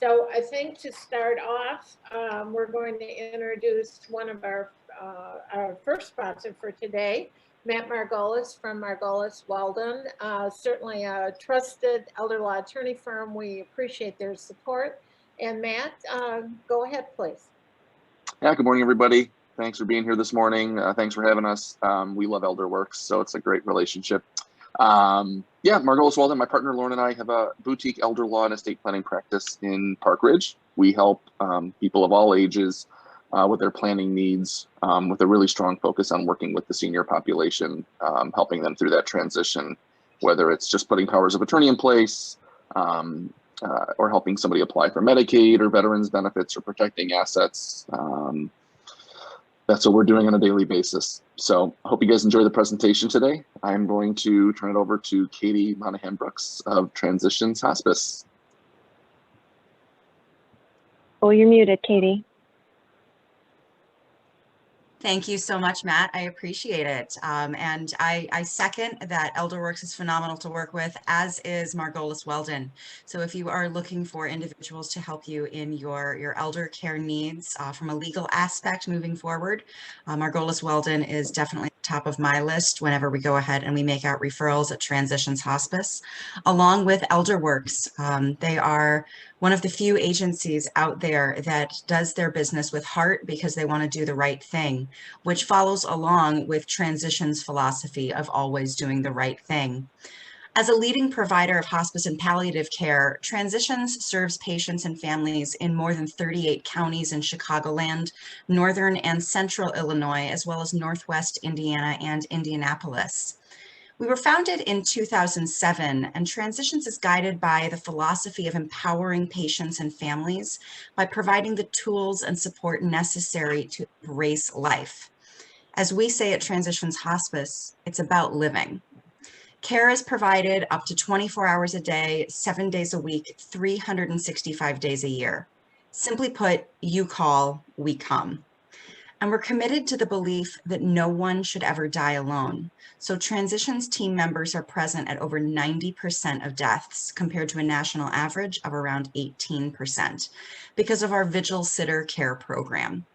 So I think to start off, we're going to introduce one of our first sponsor for today, Matt Margolis from Margolis Walden. Certainly a trusted elder law attorney firm. We appreciate their support. And Matt, go ahead, please. Yeah, good morning, everybody. Thanks for being here this morning. Thanks for having us. We love ElderWorks, so it's a great relationship. Yeah, Margolis Walden, my partner Lauren and I have a boutique elder law and estate planning practice in Park Ridge. We help people of all ages with their planning needs, with a really strong focus on working with the senior population, helping them through that transition, whether it's just putting powers of attorney in place, or helping somebody apply for Medicaid or veterans benefits or protecting assets. That's what we're doing on a daily basis. So I hope you guys enjoy the presentation today. I'm going to turn it over to Katie Monahan-Brooks of Transitions Hospice. Oh, you're muted, Katie. Thank you so much, Matt. I appreciate it. And I second that ElderWorks is phenomenal to work with, as is Margolis Walden. So if you are looking for individuals to help you in your elder care needs from a legal aspect moving forward, Margolis Walden is definitely top of my list whenever we go ahead and we make out referrals at Transitions Hospice, along with ElderWorks. They are one of the few agencies out there that does their business with heart because they want to do the right thing, which follows along with Transitions' philosophy of always doing the right thing. As a leading provider of hospice and palliative care, Transitions serves patients and families in more than 38 counties in Chicagoland, northern and central Illinois, as well as northwest Indiana and Indianapolis. We were founded in 2007, and Transitions is guided by the philosophy of empowering patients and families by providing the tools and support necessary to embrace life. As we say at Transitions Hospice, it's about living. Care is provided up to 24 hours a day, 7 days a week, 365 days a year. Simply put, you call, we come. And we're committed to the belief that no one should ever die alone. So Transitions team members are present at over 90% of deaths, compared to a national average of around 18%, because of our Vigil Sitter Care program.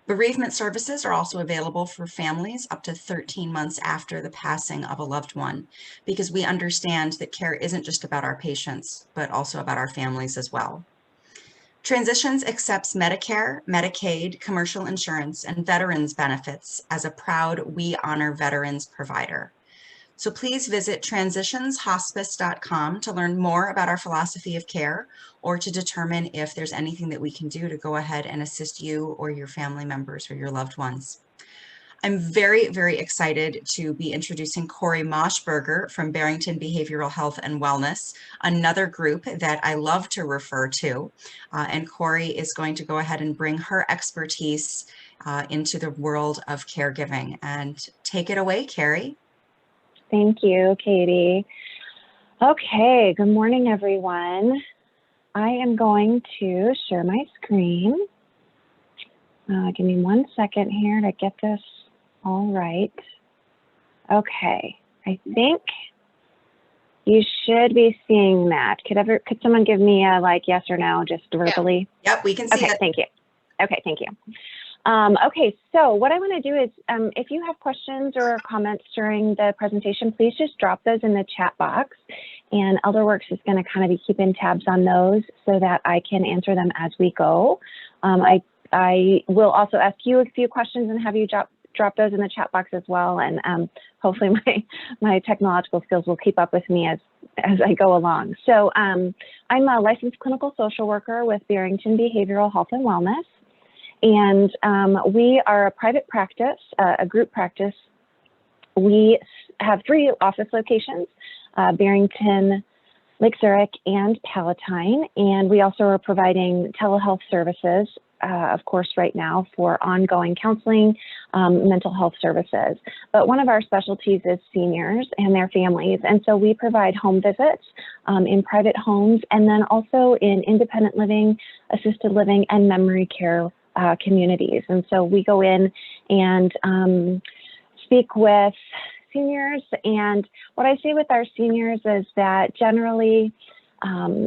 Bereavement services are also available for families up to 13 months after the passing of a loved one, because we understand that care isn't just about our patients, but also about our families as well. Transitions accepts Medicare, Medicaid, commercial insurance, and veterans benefits as a proud We Honor Veterans provider. So please visit transitionshospice.com to learn more about our philosophy of care, or to determine if there's anything that we can do to go ahead and assist you or your family members or your loved ones. I'm very, very excited to be introducing Cori Moschberger from Barrington Behavioral Health and Wellness, another group that I love to refer to. And Cori is going to go ahead and bring her expertise into the world of caregiving. And take it away, Cori. Thank you, Katie. Okay, good morning, everyone. I am going to share my screen. Give me 1 second here to get this all right. Okay, I think you should be seeing that. Could someone give me a yes or no, just verbally? Yep, we can see it. Okay, thank you. Okay, thank you. Okay, so what I want to do is, if you have questions or comments during the presentation, please just drop those in the chat box, and ElderWorks is going to kind of be keeping tabs on those so that I can answer them as we go. I will also ask you a few questions and have you drop those in the chat box as well, and hopefully my technological skills will keep up with me as I go along. So I'm a licensed clinical social worker with Barrington Behavioral Health and Wellness. And we are a private practice, a group practice. We have 3 office locations, Barrington, Lake Zurich, and Palatine. And we also are providing telehealth services, of course, right now for ongoing counseling, mental health services. But one of our specialties is seniors and their families. And so we provide home visits in private homes, and then also in independent living, assisted living, and memory care communities. And so we go in and speak with seniors. And what I say with our seniors is that generally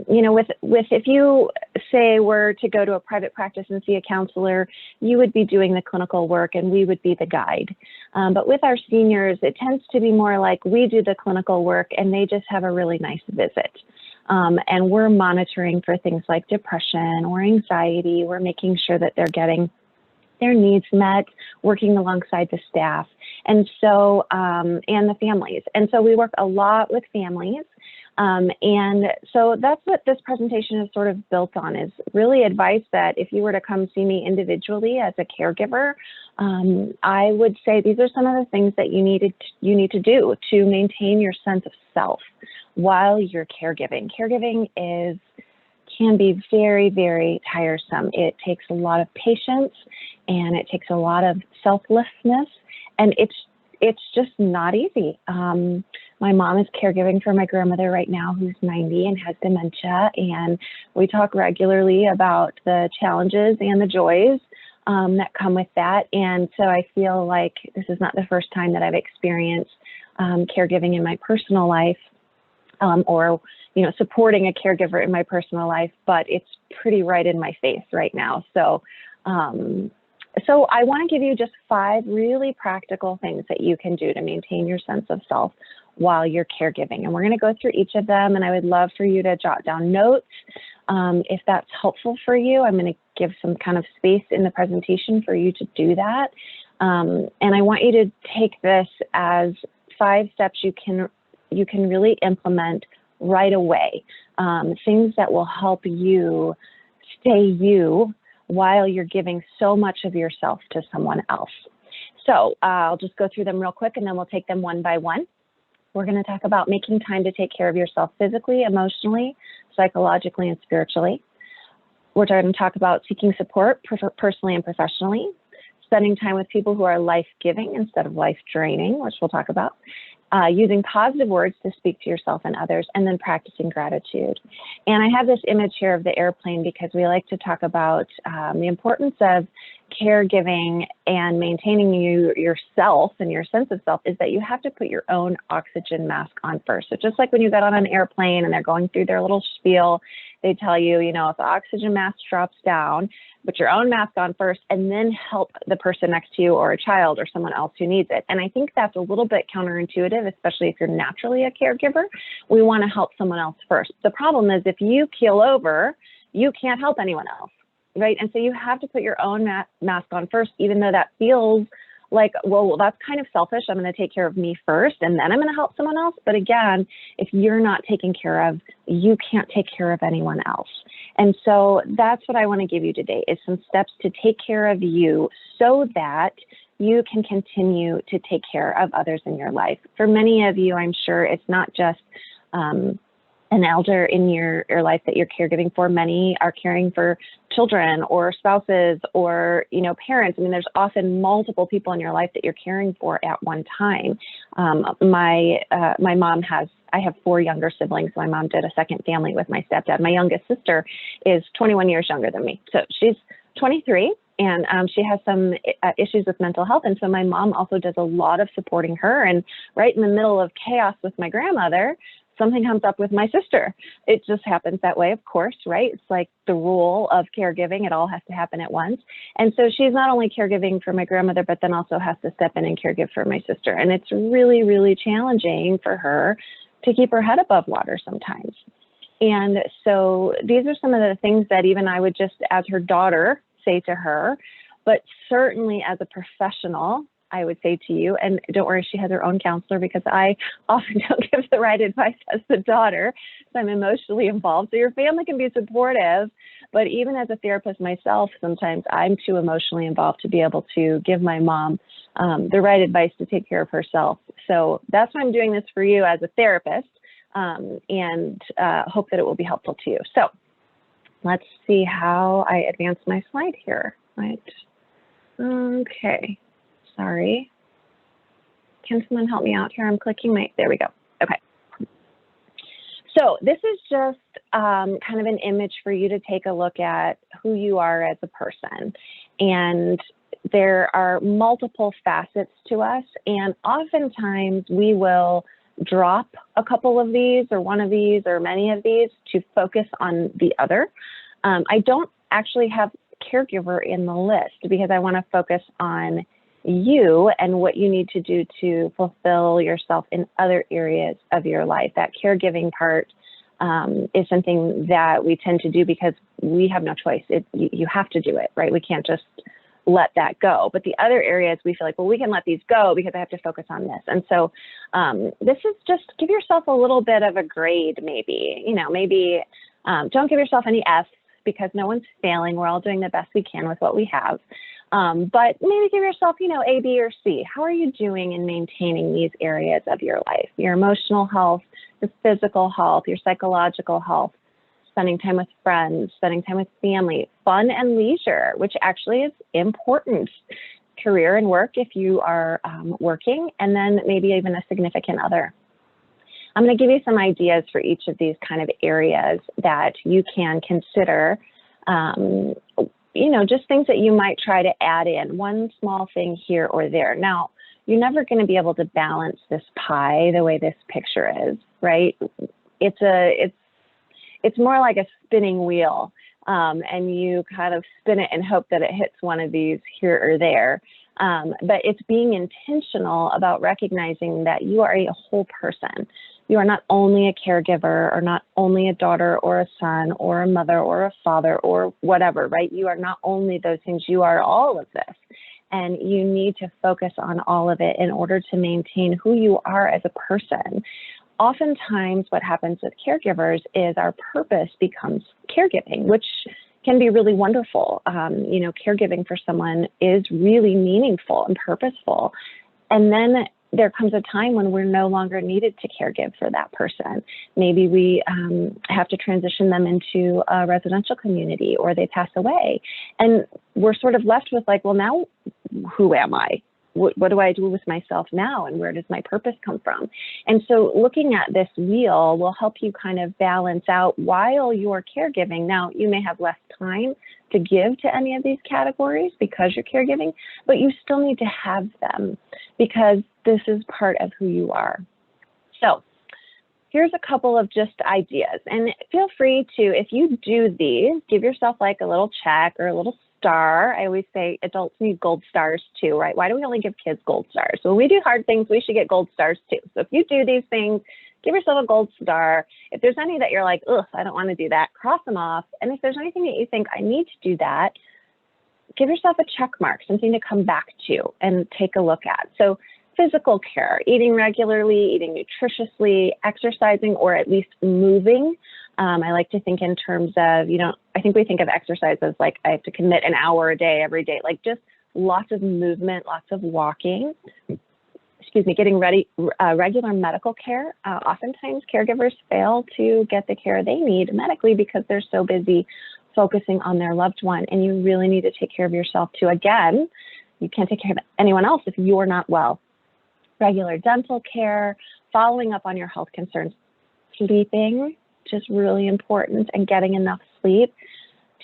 you know, with if you say were to go to a private practice and see a counselor, you would be doing the clinical work and we would be the guide. But with our seniors, it tends to be more like we do the clinical work and they just have a really nice visit. And we're monitoring for things like depression or anxiety. We're making sure that they're getting their needs met, working alongside the staff, and so and the families. And so we work a lot with families. And so that's what this presentation is sort of built on, is really advice that if you were to come see me individually as a caregiver, I would say these are some of the things that you need to do to maintain your sense of self while you're caregiving. Caregiving can be very, very tiresome. It takes a lot of patience and it takes a lot of selflessness, and it's just not easy. My mom is caregiving for my grandmother right now, who's 90 and has dementia, and we talk regularly about the challenges and the joys that come with that. And so I feel like this is not the first time that I've experienced caregiving in my personal life, or supporting a caregiver in my personal life, but it's pretty right in my face right now. So so I want to give you just 5 really practical things that you can do to maintain your sense of self while you're caregiving. And we're going to go through each of them, and I would love for you to jot down notes. If that's helpful for you, I'm going to give some kind of space in the presentation for you to do that. And I want you to take this as 5 steps you can really implement right away. Things that will help you stay you while you're giving so much of yourself to someone else. So I'll just go through them real quick and then we'll take them one by one. We're going to talk about making time to take care of yourself physically, emotionally, psychologically, and spiritually. We're going to talk about seeking support personally and professionally, spending time with people who are life-giving instead of life-draining, which we'll talk about, using positive words to speak to yourself and others, and then practicing gratitude. And I have this image here of the airplane because we like to talk about the importance of caregiving and maintaining yourself and your sense of self, is that you have to put your own oxygen mask on first. So just like when you get on an airplane and they're going through their little spiel, they tell you, if the oxygen mask drops down, put your own mask on first and then help the person next to you or a child or someone else who needs it. And I think that's a little bit counterintuitive, especially if you're naturally a caregiver. We want to help someone else first. The problem is if you keel over, you can't help anyone else, right? And so you have to put your own mask on first, even though that feels like, well, that's kind of selfish. I'm going to take care of me first, and then I'm going to help someone else. But again, if you're not taken care of, you can't take care of anyone else. And so that's what I want to give you today, is some steps to take care of you so that you can continue to take care of others in your life. For many of you, I'm sure it's not just an elder in your life that you're caregiving for. Many are caring for children or spouses or, parents. I mean, there's often multiple people in your life that you're caring for at one time. My mom I have 4 younger siblings. My mom did a second family with my stepdad. My youngest sister is 21 years younger than me. So she's 23. And she has some issues with mental health. And so my mom also does a lot of supporting her. And right in the middle of chaos with my grandmother, something comes up with my sister. It just happens that way, of course, right? It's like the rule of caregiving. It all has to happen at once. And so she's not only caregiving for my grandmother, but then also has to step in and caregive for my sister. And it's really, really challenging for her to keep her head above water sometimes. And so these are some of the things that even I would just, as her daughter, say to her, but certainly as a professional, I would say to you, and don't worry, she has her own counselor, because I often don't give the right advice as the daughter, so I'm emotionally involved. So your family can be supportive, but even as a therapist myself, sometimes I'm too emotionally involved to be able to give my mom the right advice to take care of herself. So that's why I'm doing this for you as a therapist, and hope that it will be helpful to you. So let's see how I advance my slide here. Right. Okay. Sorry. Can someone help me out here? I'm clicking there we go. Okay. So this is just kind of an image for you to take a look at who you are as a person. And there are multiple facets to us. And oftentimes we will drop a couple of these or one of these or many of these to focus on the other. I don't actually have caregiver in the list because I want to focus on you and what you need to do to fulfill yourself in other areas of your life. That caregiving part is something that we tend to do because we have no choice. You have to do it, right? We can't just let that go. But the other areas we feel like, well, we can let these go because I have to focus on this. And so this is just give yourself a little bit of a grade, maybe, maybe don't give yourself any F's because no one's failing. We're all doing the best we can with what we have. But maybe give yourself, A, B, or C. How are you doing in maintaining these areas of your life? Your emotional health, your physical health, your psychological health, spending time with friends, spending time with family, fun and leisure, which actually is important. Career and work if you are working, and then maybe even a significant other. I'm going to give you some ideas for each of these kind of areas that you can consider, just things that you might try to add in, one small thing here or there. Now, you're never going to be able to balance this pie the way this picture is, right? It's more like a spinning wheel, and you kind of spin it and hope that it hits one of these here or there. But it's being intentional about recognizing that you are a whole person. You are not only a caregiver or not only a daughter or a son or a mother or a father or whatever, right? You are not only those things, you are all of this. And you need to focus on all of it in order to maintain who you are as a person. Oftentimes what happens with caregivers is our purpose becomes caregiving, which can be really wonderful. Caregiving for someone is really meaningful and purposeful. And then there comes a time when we're no longer needed to caregive for that person. Maybe we have to transition them into a residential community or they pass away. And we're sort of left with like, well, now who am I? What do I do with myself now? And where does my purpose come from? And so looking at this wheel will help you kind of balance out while you're caregiving. Now, you may have less time to give to any of these categories because you're caregiving, but you still need to have them because this is part of who you are. So here's a couple of just ideas, and feel free to, if you do these, give yourself like a little check or a little star. I always say adults need gold stars too, right? Why do we only give kids gold stars? So when we do hard things, we should get gold stars too. So if you do these things, give yourself a gold star. If there's any that you're like, ugh, I don't want to do that, cross them off. And if there's anything that you think I need to do that, give yourself a check mark, something to come back to and take a look at. So physical care, eating regularly, eating nutritiously, exercising, or at least moving. I like to think in terms of, I think we think of exercise as like, I have to commit an hour a day, every day, like just lots of movement, lots of walking. Getting ready, regular medical care. Oftentimes caregivers fail to get the care they need medically because they're so busy focusing on their loved one, and you really need to take care of yourself too. Again, you can't take care of anyone else if you're not well. Regular dental care, following up on your health concerns, sleeping, just really important, and getting enough sleep,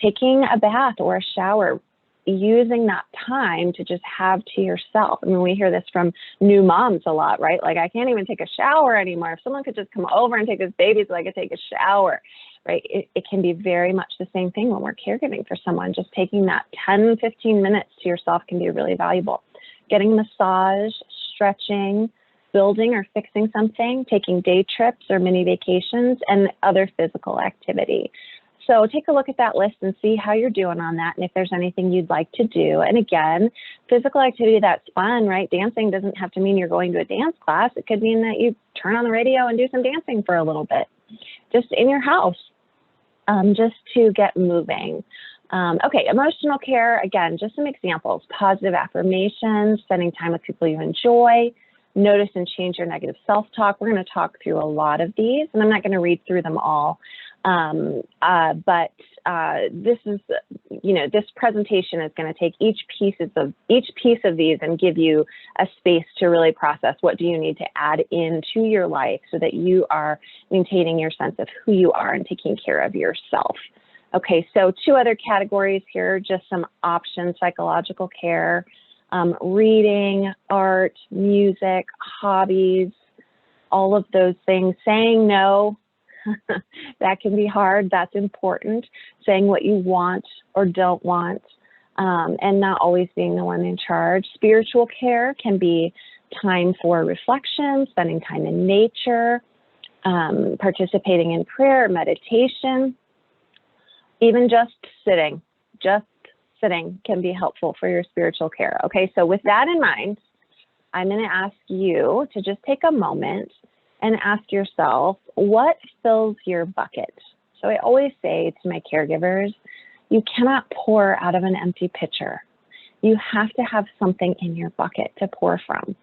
taking a bath or a shower, using that time to just have to yourself. I mean, we hear this from new moms a lot, right? Like, I can't even take a shower anymore. If someone could just come over and take this baby so I could take a shower, right? It can be very much the same thing when we're caregiving for someone. Just taking that 10, 15 minutes to yourself can be really valuable. Getting a massage, stretching, building or fixing something, taking day trips or mini vacations, and other physical activity. So take a look at that list and see how you're doing on that, and if there's anything you'd like to do. And again, physical activity that's fun, right? Dancing doesn't have to mean you're going to a dance class. It could mean that you turn on the radio and do some dancing for a little bit, just in your house, just to get moving. Okay, emotional care, again, just some examples: positive affirmations, spending time with people you enjoy, notice and change your negative self-talk. We're going to talk through a lot of these, and I'm not going to read through them all. But this is, this presentation is going to take each piece of these and give you a space to really process what do you need to add into your life so that you are maintaining your sense of who you are and taking care of yourself. Okay, so 2 other categories here, just some options: psychological care, reading, art, music, hobbies, all of those things. Saying no, that can be hard. That's important. Saying what you want or don't want, and not always being the one in charge. Spiritual care can be time for reflection, spending time in nature, participating in prayer, meditation, even just sitting can be helpful for your spiritual care. Okay, so with that in mind, I'm going to ask you to just take a moment and ask yourself, what fills your bucket? So I always say to my caregivers, you cannot pour out of an empty pitcher. You have to have something in your bucket to pour from.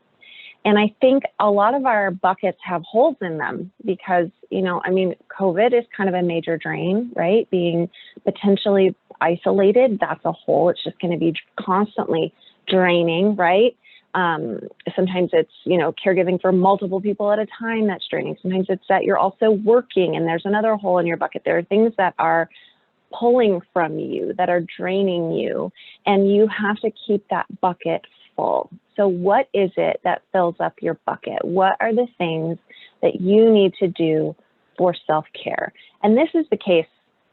And I think a lot of our buckets have holes in them because, you know, I mean, COVID is kind of a major drain, right? Being potentially isolated, that's a hole. It's just going to be constantly draining, right? Sometimes it's, you know, caregiving for multiple people at a time that's draining. Sometimes it's that you're also working and there's another hole in your bucket. There are things that are pulling from you, that are draining you, and you have to keep that bucket full. So what is it that fills up your bucket? What are the things that you need to do for self-care? And this is the case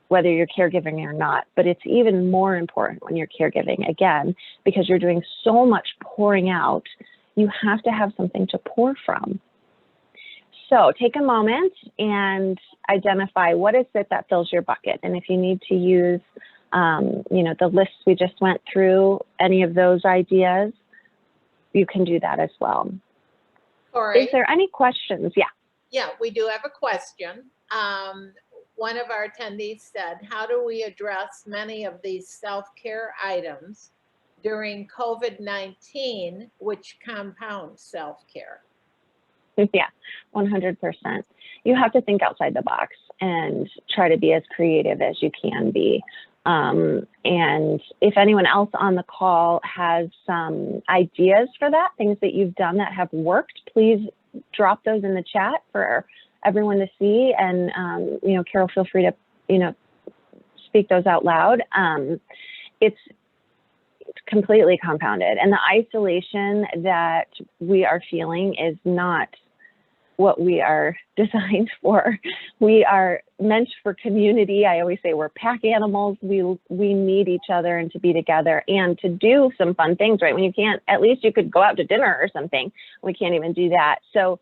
whether you're caregiving or not, but it's even more important when you're caregiving, again, because you're doing so much pouring out, you have to have something to pour from. So take a moment and identify what is it that fills your bucket. And if you need to use, you know, the lists we just went through, any of those ideas, you can do that as well. Cori? Is there any questions? Yeah. Yeah, we do have a question. One of our attendees said, how do we address many of these self-care items during COVID-19, which compounds self-care? Yeah, 100%. You have to think outside the box and try to be as creative as you can be. And if anyone else on the call has some ideas for that, things that you've done that have worked, please drop those in the chat for everyone to see. And, you know, Carol, feel free to, you know, speak those out loud. It's completely compounded. And the isolation that we are feeling is not what we are designed for. We are meant for community. I always say we're pack animals. We need each other and to be together and to do some fun things, right? When you can't, at least you could go out to dinner or something. We can't even do that. So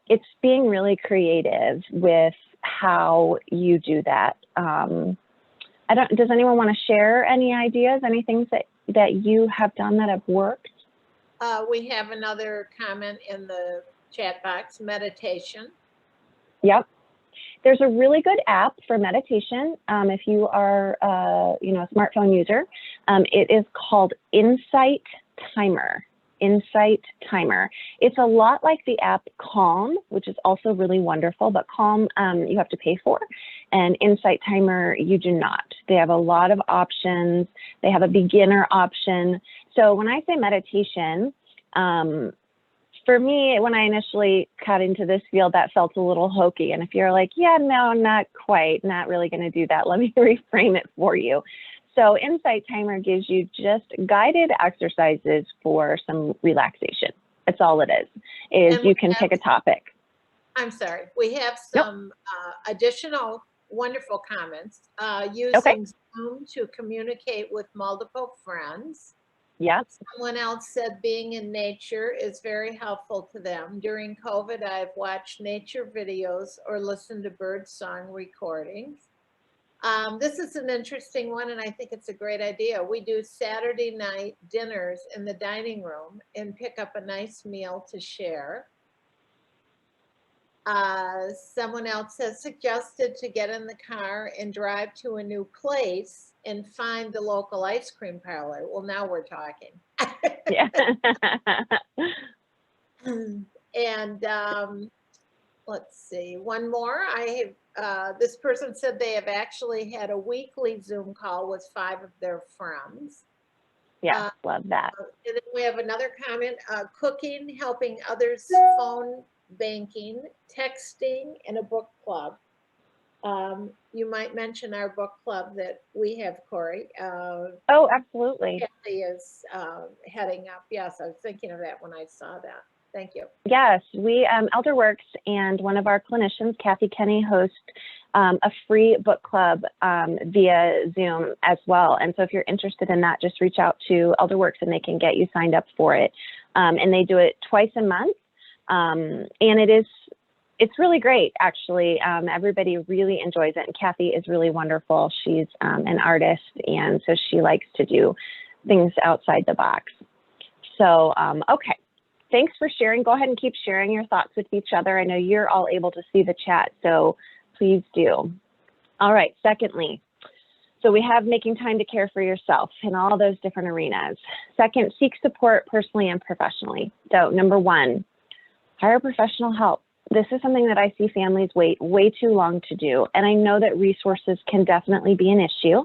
it's being really creative with how you do that. Does anyone want to share any ideas, any things that you have done that have worked? We have another comment in the chat box, meditation. Yep. There's a really good app for meditation. If you are, you know, a smartphone user, it is called Insight Timer. Insight Timer. It's a lot like the app Calm, which is also really wonderful, but Calm you have to pay for, and Insight Timer you do not. They have a lot of options. They have a beginner option. So when I say meditation, for me, when I initially got into this field, that felt a little hokey. And if you're like, yeah, no, not quite, not really going to do that, let me reframe it for you. So Insight Timer gives you just guided exercises for some relaxation. That's all it is you can pick a topic. I'm sorry, we have some additional wonderful comments. Using Zoom to communicate with multiple friends. Yeah. Someone else said being in nature is very helpful to them. During COVID, I've watched nature videos or listened to bird song recordings. This is an interesting one, and I think it's a great idea. We do Saturday night dinners in the dining room and pick up a nice meal to share. Someone else has suggested to get in the car and drive to a new place and find the local ice cream parlor. Well, now we're talking. Yeah. And let's see, one more. I have, this person said they have actually had a weekly Zoom call with 5 of their friends. Yeah, love that. And then we have another comment, cooking, helping others, phone banking, texting, and a book club. You might mention our book club that we have, Cori. Oh, absolutely. Kathy is heading up. Yes, I was thinking of that when I saw that. Thank you. Yes, we, ElderWorks and one of our clinicians, Kathy Kenny, host a free book club via Zoom as well. And so if you're interested in that, just reach out to ElderWorks and they can get you signed up for it. And they do it twice a month. And it's really great, actually. Everybody really enjoys it. And Kathy is really wonderful. She's an artist, and so she likes to do things outside the box. So, okay. Thanks for sharing. Go ahead and keep sharing your thoughts with each other. I know you're all able to see the chat, so please do. All right, secondly, so we have making time to care for yourself in all those different arenas. Second, seek support personally and professionally. So number one, hire professional help. This is something that I see families wait way too long to do. And I know that resources can definitely be an issue.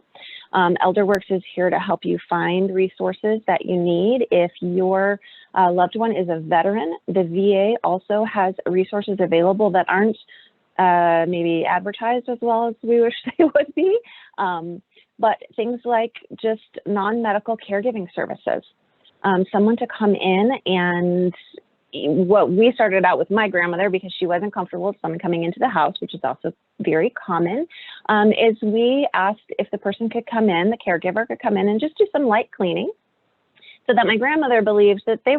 ElderWorks is here to help you find resources that you need. If your loved one is a veteran, the VA also has resources available that aren't maybe advertised as well as we wish they would be. But things like just non-medical caregiving services. Someone to come in, and what we started out with my grandmother, because she wasn't comfortable with someone coming into the house, which is also very common, is we asked if the person could come in, the caregiver could come in and just do some light cleaning, so that my grandmother believes that she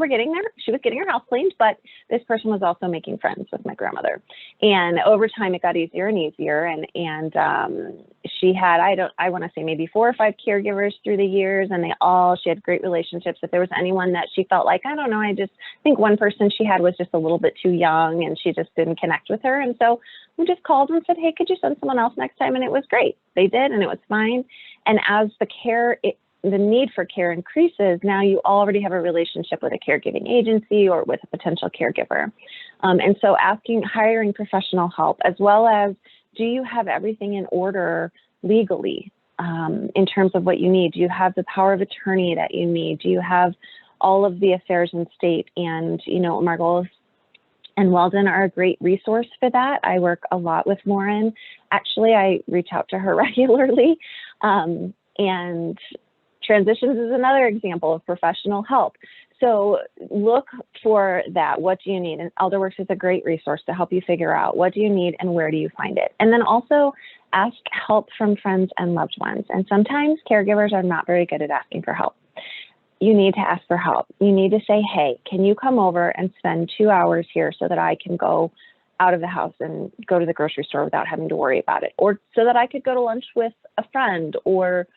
was getting her house cleaned, but this person was also making friends with my grandmother. And over time, it got easier and easier. And she had, I want to say maybe 4 or 5 caregivers through the years, and she had great relationships. If there was anyone that she felt like, I don't know, I think one person she had was just a little bit too young and she just didn't connect with her. And so we just called and said, hey, could you send someone else next time? And it was great. They did, and it was fine. And as the need for care increases, now you already have a relationship with a caregiving agency or with a potential caregiver. And so hiring professional help, as well as, do you have everything in order legally in terms of what you need? Do you have the power of attorney that you need? Do you have all of the affairs in state? And, Margolis and Weldon are a great resource for that. I work a lot with Lauren. Actually, I reach out to her regularly. And transitions is another example of professional help. So look for that. What do you need? And ElderWorks is a great resource to help you figure out what do you need and where do you find it. And then also ask help from friends and loved ones. And sometimes caregivers are not very good at asking for help. You need to ask for help. You need to say, hey, can you come over and spend 2 hours here so that I can go out of the house and go to the grocery store without having to worry about it? Or so that I could go to lunch with a friend, or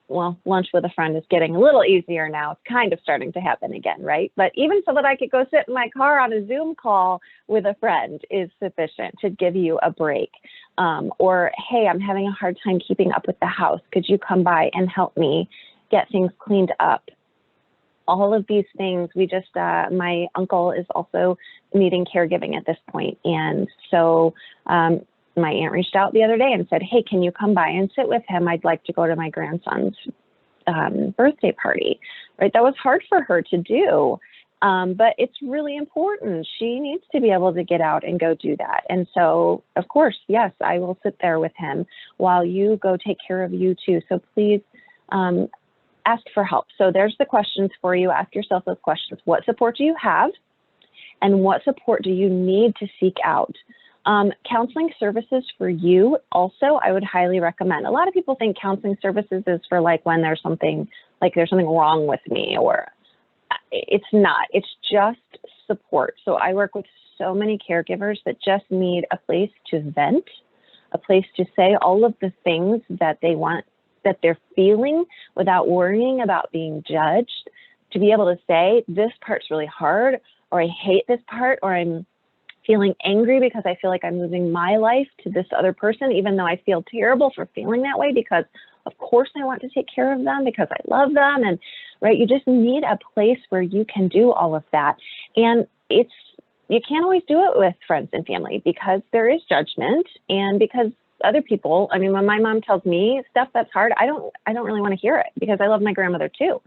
lunch with a friend is getting a little easier now. It's kind of starting to happen again, right? But even so that I could go sit in my car on a Zoom call with a friend is sufficient to give you a break. Or, hey, I'm having a hard time keeping up with the house. Could you come by and help me get things cleaned up? All of these things, my uncle is also needing caregiving at this point. And so, my aunt reached out the other day and said, hey, can you come by and sit with him? I'd like to go to my grandson's birthday party, right? That was hard for her to do, but it's really important. She needs to be able to get out and go do that. And so, of course, yes, I will sit there with him while you go take care of you too. So please ask for help. So there's the questions for you. Ask yourself those questions. What support do you have? And what support do you need to seek out? Counseling services for you also, I would highly recommend. A lot of people think counseling services is for like when there's something wrong with me, or it's not. It's just support. So I work with so many caregivers that just need a place to vent, a place to say all of the things that they want, that they're feeling without worrying about being judged, to be able to say, this part's really hard, or I hate this part, or I'm feeling angry because I feel like I'm losing my life to this other person, even though I feel terrible for feeling that way, because of course I want to take care of them because I love them. And right, you just need a place where you can do all of that. And you can't always do it with friends and family because there is judgment, and because other people, I mean, when my mom tells me stuff that's hard, I don't really want to hear it because I love my grandmother too.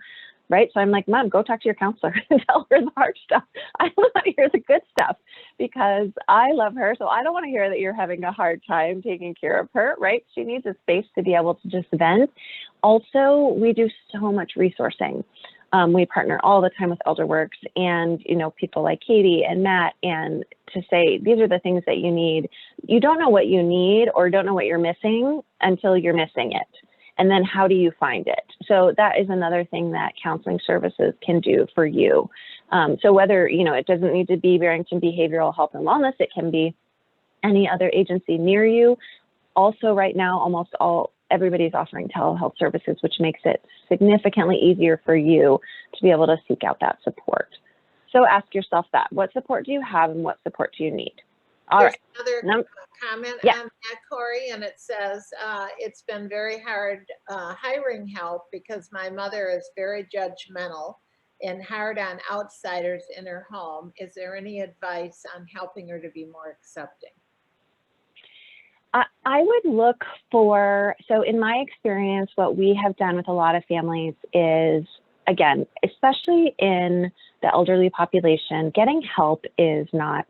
Right. So I'm like, Mom, go talk to your counselor and tell her the hard stuff. I want to hear the good stuff because I love her. So I don't want to hear that you're having a hard time taking care of her. Right. She needs a space to be able to just vent. Also, we do so much resourcing. We partner all the time with ElderWorks and, you know, people like Katie and Matt, and to say, these are the things that you need. You don't know what you need or don't know what you're missing until you're missing it. And then how do you find it? So that is another thing that counseling services can do for you. So whether, you know, it doesn't need to be Barrington Behavioral Health and Wellness, it can be any other agency near you. Also right now, everybody's offering telehealth services, which makes it significantly easier for you to be able to seek out that support. So ask yourself that, what support do you have and what support do you need? All There's right. another comment on that, Cori, and it says, it's been very hard hiring help because my mother is very judgmental and hard on outsiders in her home. Is there any advice on helping her to be more accepting? I would look for, so in my experience, what we have done with a lot of families is, again, especially in the elderly population, getting help is not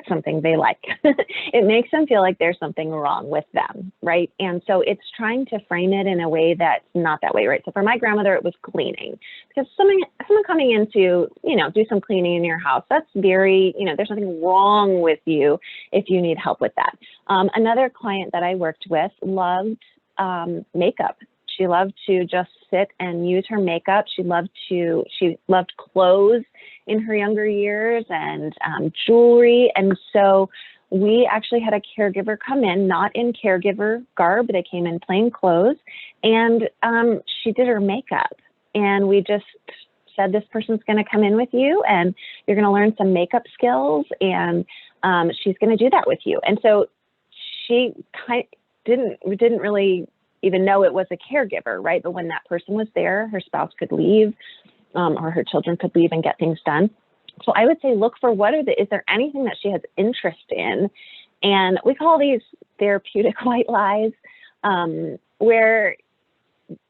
something they like. It makes them feel like there's something wrong with them, right? And so it's trying to frame it in a way that's not that way, right? So for my grandmother, it was cleaning, because someone coming in to, you know, do some cleaning in your house, that's very, you know, there's nothing wrong with you if you need help with that. Another client that I worked with loved makeup. She loved to just sit and use her makeup. She loved clothes in her younger years and jewelry. And so we actually had a caregiver come in, not in caregiver garb. They came in plain clothes, and she did her makeup. And we just said, this person's going to come in with you and you're going to learn some makeup skills, and she's going to do that with you. And so she didn't really even know it was a caregiver, right? But when that person was there, her spouse could leave, or her children could leave and get things done. So I would say, look for is there anything that she has interest in? And we call these therapeutic white lies, where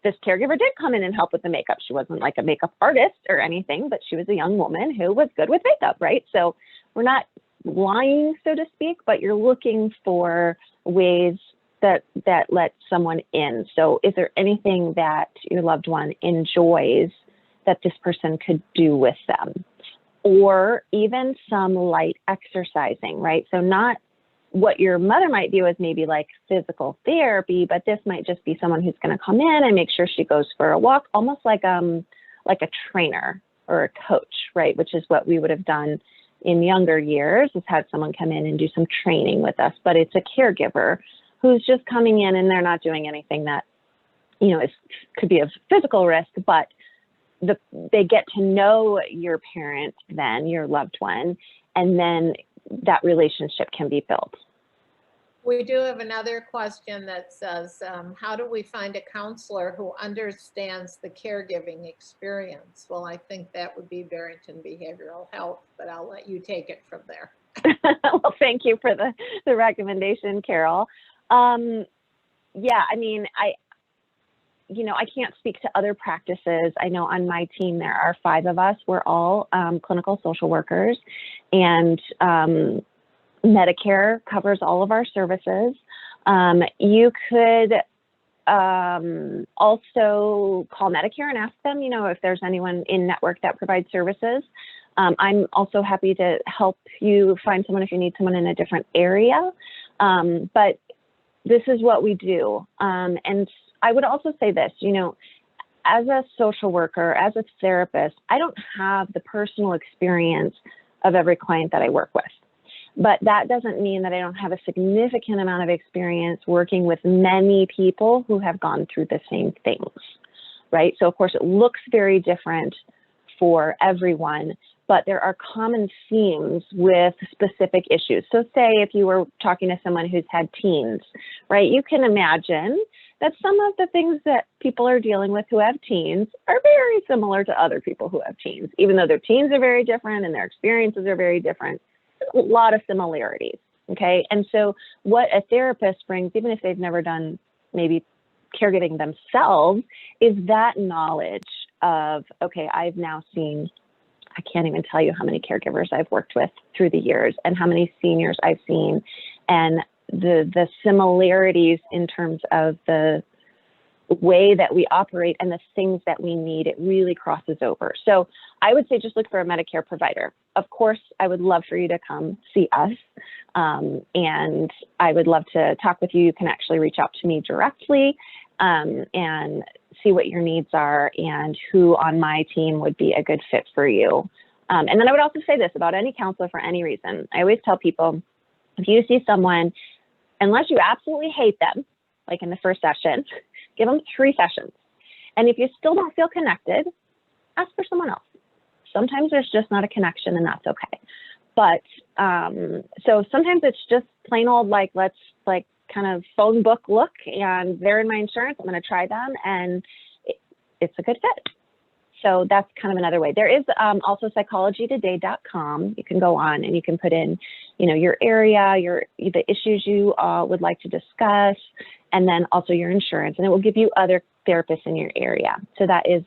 this caregiver did come in and help with the makeup. She wasn't like a makeup artist or anything, but she was a young woman who was good with makeup, right? So we're not lying, so to speak, but you're looking for ways that let someone in. So is there anything that your loved one enjoys that this person could do with them? Or even some light exercising, right? So not what your mother might view as maybe like physical therapy, but this might just be someone who's going to come in and make sure she goes for a walk, almost like a trainer or a coach, right? Which is what we would have done in younger years, is had someone come in and do some training with us, but it's a caregiver who's just coming in and they're not doing anything that, you know, could be of physical risk, but they get to know your parent, then your loved one, and then that relationship can be built. We do have another question that says, how do we find a counselor who understands the caregiving experience? Well, I think that would be Barrington Behavioral Health, but I'll let you take it from there. Well, thank you for the recommendation, Carol. Yeah, I mean, I can't speak to other practices. I know on my team, there are 5 of us. We're all clinical social workers, and Medicare covers all of our services. You could also call Medicare and ask them, you know, if there's anyone in network that provides services. I'm also happy to help you find someone if you need someone in a different area. But this is what we do. And I would also say this, you know, as a social worker, as a therapist, I don't have the personal experience of every client that I work with. But that doesn't mean that I don't have a significant amount of experience working with many people who have gone through the same things, right? So of course it looks very different for everyone, but there are common themes with specific issues. So say if you were talking to someone who's had teens, right? You can imagine that some of the things that people are dealing with who have teens are very similar to other people who have teens, even though their teens are very different and their experiences are very different. A lot of similarities, okay? And so what a therapist brings, even if they've never done maybe caregiving themselves, is that knowledge of, okay, I've now seen, I can't even tell you how many caregivers I've worked with through the years and how many seniors I've seen, and the similarities in terms of the way that we operate and the things that we need, it really crosses over. So I would say just look for a Medicare provider. Of course, I would love for you to come see us, and I would love to talk with you. You can actually reach out to me directly and see what your needs are and who on my team would be a good fit for you. And then I would also say this about any counselor for any reason. I always tell people, if you see someone, unless you absolutely hate them, like in the first session, give them 3 sessions. And if you still don't feel connected, ask for someone else. Sometimes there's just not a connection, and that's okay. But so sometimes it's just plain old, like, let's like kind of phone book look, and they're in my insurance, I'm going to try them, and it's a good fit. So that's kind of another way. There is also psychologytoday.com. You can go on and you can put in, you know, your area, the issues you would like to discuss, and then also your insurance, and it will give you other therapists in your area. So that is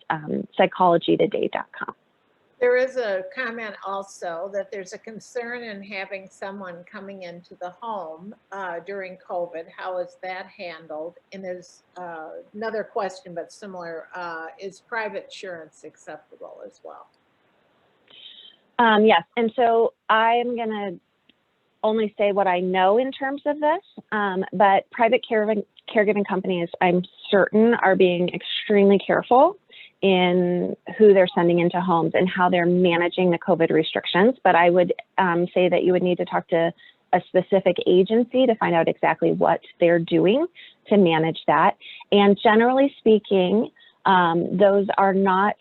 psychologytoday.com. There is a comment also that there's a concern in having someone coming into the home during COVID. How is that handled? And there's another question, but similar, is private insurance acceptable as well? Yes, and so I am going to only say what I know in terms of this, but private caregiving companies, I'm certain, are being extremely careful in who they're sending into homes and how they're managing the COVID restrictions. But I would say that you would need to talk to a specific agency to find out exactly what they're doing to manage that. And generally speaking, those are not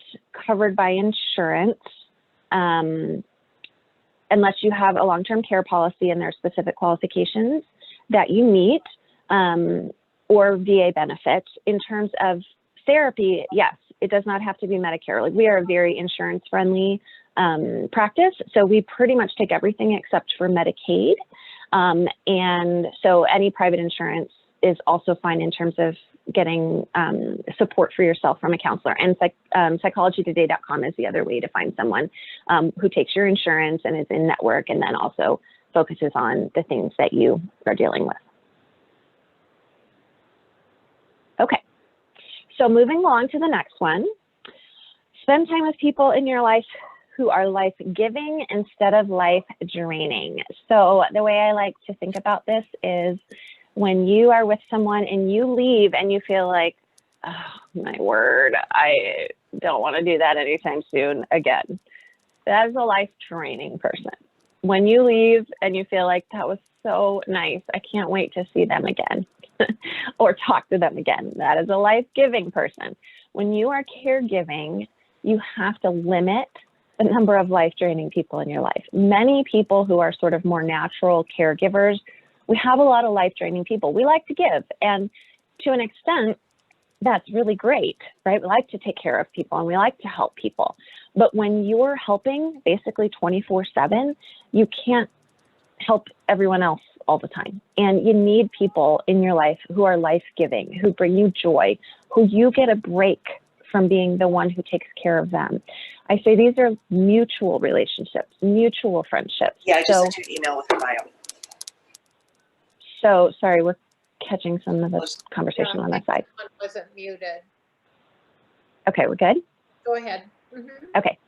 covered by insurance unless you have a long-term care policy and there are specific qualifications that you meet, or VA benefits. In terms of therapy, yes, it does not have to be Medicare. Like, we are a very insurance-friendly practice, so we pretty much take everything except for Medicaid. And so any private insurance is also fine in terms of getting support for yourself from a counselor. And psychologytoday.com is the other way to find someone who takes your insurance and is in network, and then also focuses on the things that you are dealing with. Okay, so moving along to the next one. Spend time with people in your life who are life-giving instead of life-draining. So the way I like to think about this is when you are with someone and you leave and you feel like, oh my word, I don't want to do that anytime soon again. That is a life-draining person. When you leave and you feel like that was so nice, I can't wait to see them again or talk to them again, that is a life-giving person. When you are caregiving, you have to limit the number of life-draining people in your life. Many people who are sort of more natural caregivers, we have a lot of life-draining people. We like to give, and to an extent, that's really great, right? We like to take care of people and we like to help people. But when you're helping basically 24/7, you can't help everyone else all the time. And you need people in your life who are life-giving, who bring you joy, who you get a break from being the one who takes care of them. I say these are mutual relationships, mutual friendships. Yeah, I just sent you an email with your bio. So sorry, we're catching some of this conversation on that side. One wasn't muted. Okay, we're good? Go ahead. Okay,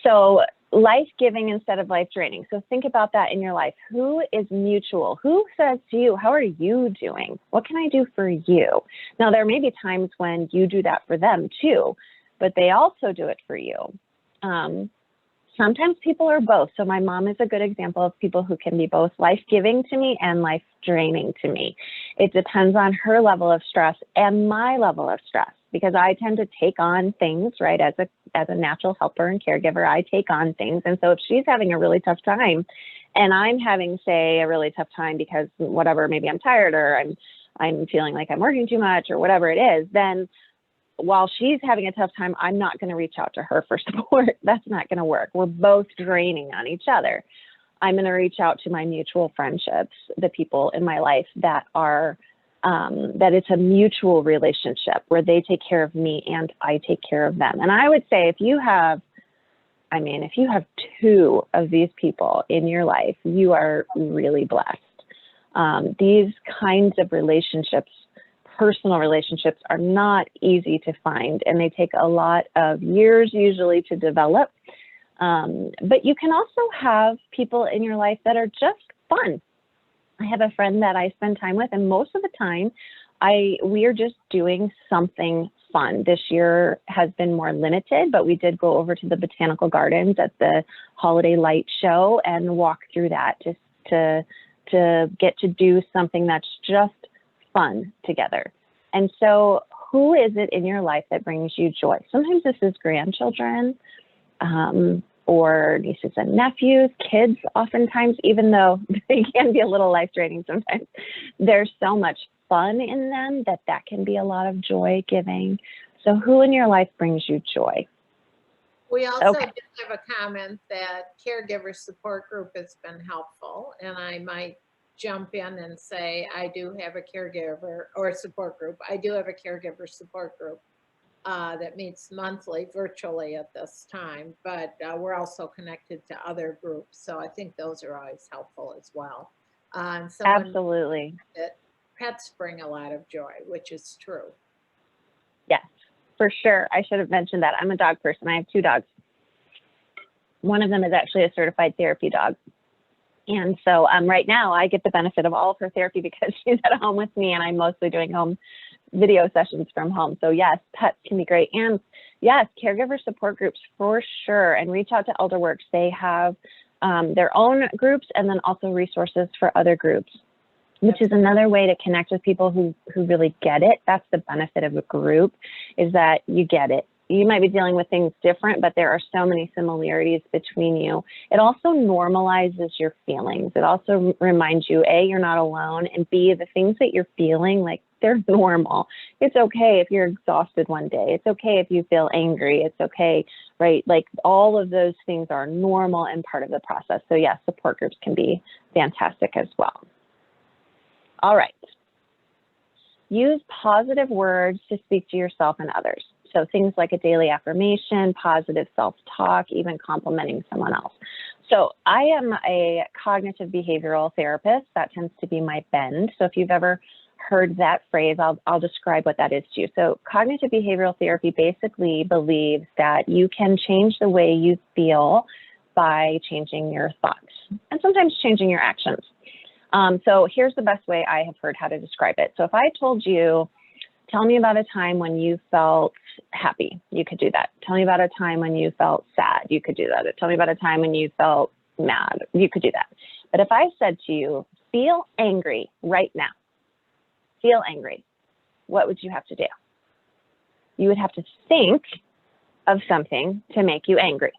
so life-giving instead of life-draining. So think about that in your life. Who is mutual? Who says to you, how are you doing? What can I do for you? Now, there may be times when you do that for them too, but they also do it for you. Sometimes people are both. So my mom is a good example of people who can be both life-giving to me and life-draining to me. It depends on her level of stress and my level of stress, because I tend to take on things, right? As a natural helper and caregiver, I take on things. And so if she's having a really tough time and I'm having, say, a really tough time because whatever, maybe I'm tired or I'm feeling like I'm working too much or whatever it is, then while she's having a tough time, I'm not going to reach out to her for support. That's not going to work. We're both draining on each other. I'm going to reach out to my mutual friendships, the people in my life that are, that it's a mutual relationship where they take care of me and I take care of them. And I would say if you have 2 of these people in your life, you are really blessed. These kinds of relationships personal relationships are not easy to find, and they take a lot of years usually to develop. But you can also have people in your life that are just fun. I have a friend that I spend time with, and most of the time we are just doing something fun. This year has been more limited, but we did go over to the botanical gardens at the holiday light show and walk through that just to get to do something that's just fun together. And so who is it in your life that brings you joy? Sometimes this is grandchildren, or nieces and nephews, kids oftentimes, even though they can be a little life-draining sometimes. There's so much fun in them that can be a lot of joy giving. So who in your life brings you joy? We also Okay. did have a comment that caregiver support group has been helpful, and I might jump in and say I do have a caregiver or support group. I do have a caregiver support group that meets monthly virtually at this time, but we're also connected to other groups. So I think those are always helpful as well. And Absolutely. that pets bring a lot of joy, which is true. Yes, for sure. I should have mentioned that. I'm a dog person. I have 2 dogs. One of them is actually a certified therapy dog. And so right now I get the benefit of all of her therapy because she's at home with me, and I'm mostly doing home video sessions from home. So yes, pets can be great. And yes, caregiver support groups for sure. And reach out to ElderWorks. They have their own groups and then also resources for other groups, which is another way to connect with people who really get it. That's the benefit of a group, is that you get it. You might be dealing with things different, but there are so many similarities between you. It also normalizes your feelings. It also reminds you, A, you're not alone, and B, the things that you're feeling, like, they're normal. It's okay if you're exhausted one day. It's okay if you feel angry. It's okay, right? Like, all of those things are normal and part of the process. So yes, support groups can be fantastic as well. All right. Use positive words to speak to yourself and others. So things like a daily affirmation, positive self-talk, even complimenting someone else. So I am a cognitive behavioral therapist. That tends to be my bend. So if you've ever heard that phrase, I'll describe what that is to you. So cognitive behavioral therapy basically believes that you can change the way you feel by changing your thoughts and sometimes changing your actions. So here's the best way I have heard how to describe it. So if I told you, tell me about a time when you felt happy, you could do that. Tell me about a time when you felt sad, you could do that. Tell me about a time when you felt mad, you could do that. But if I said to you, feel angry right now, feel angry, what would you have to do? You would have to think of something to make you angry.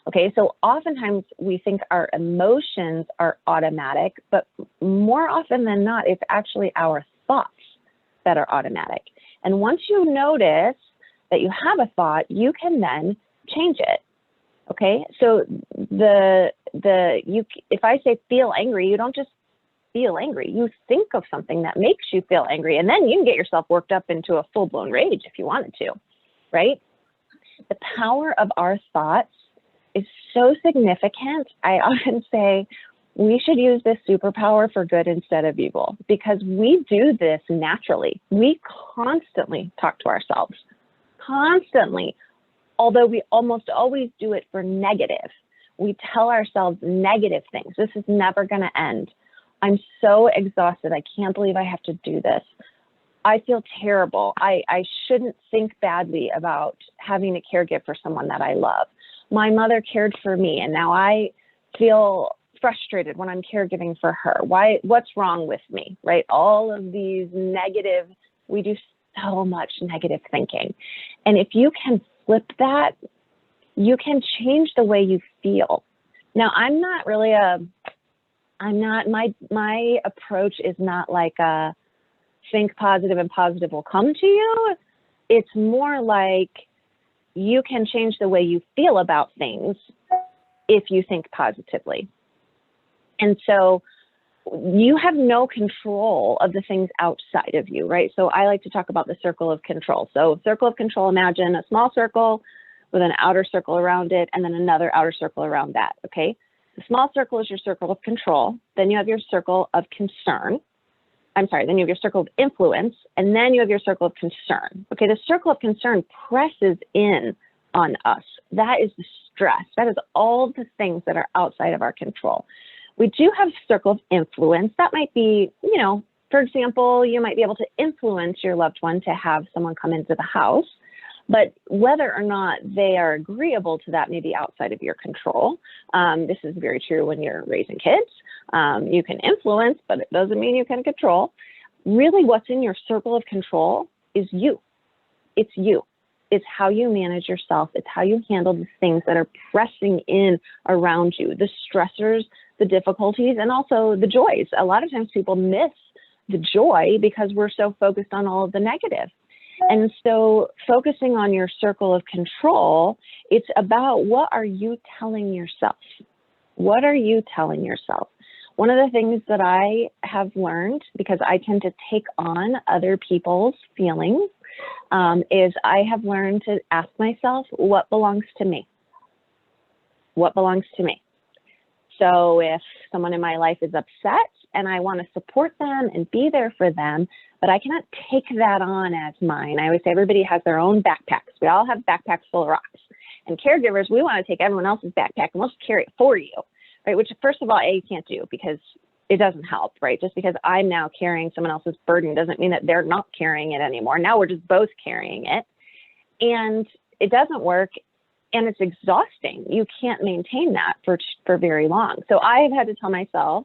Okay, so oftentimes we think our emotions are automatic, but more often than not, it's actually our thoughts that are automatic. And once you notice that you have a thought, you can then change it. Okay, so if I say feel angry, you don't just feel angry. You think of something that makes you feel angry, and then you can get yourself worked up into a full-blown rage if you wanted to, right? The power of our thoughts is so significant. I often say we should use this superpower for good instead of evil, because we do this naturally. We constantly talk to ourselves, constantly, although we almost always do it for negative. We tell ourselves negative things. This is never going to end. I'm so exhausted. I can't believe I have to do this. I feel terrible. I shouldn't think badly about having to caregive for someone that I love. My mother cared for me, and now I feel frustrated when I'm caregiving for her. What's wrong with me, right? All of these negative, we do so much negative thinking. And if you can flip that, you can change the way you feel. Now, my approach is not like a think positive and positive will come to you. It's more like you can change the way you feel about things if you think positively. And so you have no control of the things outside of you, right? So I like to talk about the circle of control. So circle of control, imagine a small circle with an outer circle around it and then another outer circle around that, okay? The small circle is your circle of control. Then you have your circle of concern. then you have your circle of influence, and then you have your circle of concern. Okay, the circle of concern presses in on us. That is the stress. That is all the things that are outside of our control. We do have circle of influence. That might be, you know, for example, you might be able to influence your loved one to have someone come into the house, but whether or not they are agreeable to that may be outside of your control. This is very true when you're raising kids. You can influence, but it doesn't mean you can control. Really, what's in your circle of control is you. It's you. It's how you manage yourself. It's how you handle the things that are pressing in around you, the stressors, the difficulties, and also the joys. A lot of times people miss the joy because we're so focused on all of the negative. And so focusing on your circle of control, it's about what are you telling yourself? What are you telling yourself? One of the things that I have learned, because I tend to take on other people's feelings, is I have learned to ask myself, what belongs to me? What belongs to me? So if someone in my life is upset and I want to support them and be there for them, but I cannot take that on as mine. I always say everybody has their own backpacks. We all have backpacks full of rocks. And caregivers, we want to take everyone else's backpack and we'll just carry it for you, right? Which first of all, you can't do because it doesn't help, right? Just because I'm now carrying someone else's burden doesn't mean that they're not carrying it anymore. Now we're just both carrying it. And it doesn't work. And it's exhausting. You can't maintain that for very long. So I have had to tell myself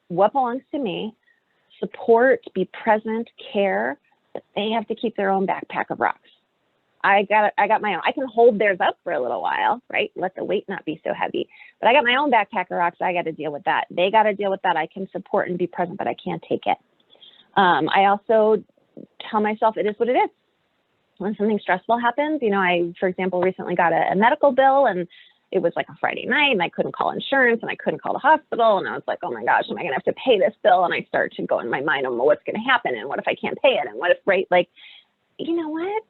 what belongs to me, support, be present, care, but they have to keep their own backpack of rocks. I got my own. I can hold theirs up for a little while, right? Let the weight not be so heavy. But I got my own backpack of rocks. I got to deal with that. They got to deal with that. I can support and be present, but I can't take it. I also tell myself it is what it is. When something stressful happens, you know, I, for example, recently got a medical bill and it was like a Friday night and I couldn't call insurance and I couldn't call the hospital. And I was like, oh my gosh, am I going to have to pay this bill? And I start to go in my mind on what's going to happen and what if I can't pay it? And what if, right? Like, you know what?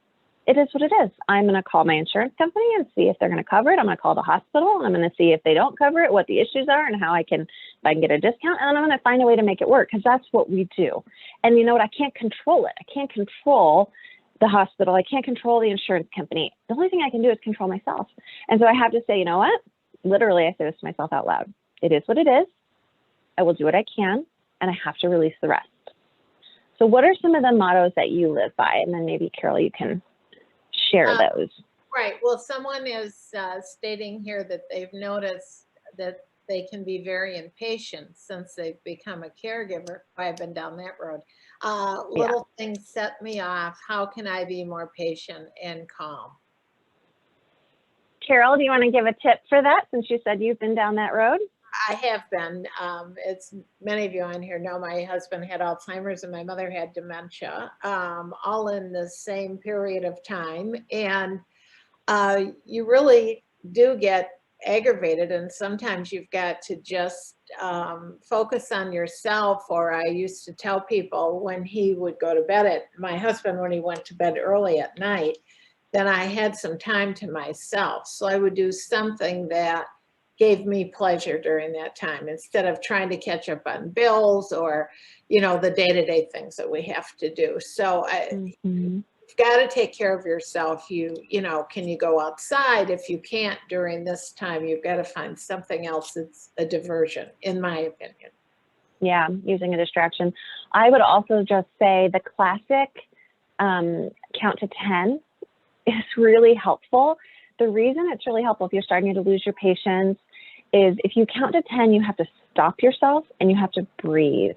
It is what it is. I'm going to call my insurance company and see if they're going to cover it. I'm going to call the hospital and I'm going to see if they don't cover it, what the issues are and how if I can get a discount, and I'm going to find a way to make it work because that's what we do. And you know what? I can't control it. I can't control the hospital. I can't control the insurance company. The only thing I can do is control myself. And so I have to say, you know what? Literally, I say this to myself out loud. It is what it is. I will do what I can, and I have to release the rest. So what are some of the mottos that you live by? And then maybe, Carol, you can share those. Right. Well, someone is stating here that they've noticed that they can be very impatient since they've become a caregiver. I've been down that road. Little things set me off. How can I be more patient and calm? Carol, do you want to give a tip for that since you said you've been down that road? I have been. It's many of you on here know my husband had Alzheimer's and my mother had dementia, all in the same period of time. And you really do get aggravated, and sometimes you've got to just focus on yourself. Or I used to tell people when he would go to bed my husband, when he went to bed early at night, then I had some time to myself. So I would do something that gave me pleasure during that time instead of trying to catch up on bills or, you know, the day-to-day things that we have to do. So you've got to take care of yourself. You know, can you go outside? If you can't during this time, you've got to find something else that's a diversion, in my opinion. Yeah, using a distraction. I would also just say the classic count to 10 is really helpful. The reason it's really helpful if you're starting to lose your patience is if you count to 10, you have to stop yourself and you have to breathe.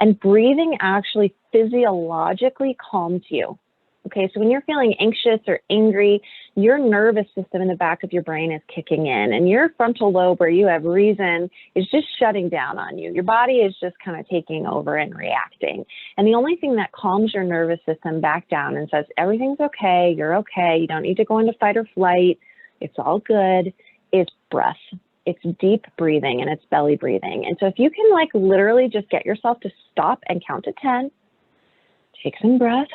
And breathing actually physiologically calms you. Okay, so when you're feeling anxious or angry, your nervous system in the back of your brain is kicking in, and your frontal lobe, where you have reason, is just shutting down on you. Your body is just kind of taking over and reacting. And the only thing that calms your nervous system back down and says, everything's okay, you're okay, you don't need to go into fight or flight, it's all good, is breath. It's deep breathing and it's belly breathing. And so if you can like literally just get yourself to stop and count to 10, take some breaths.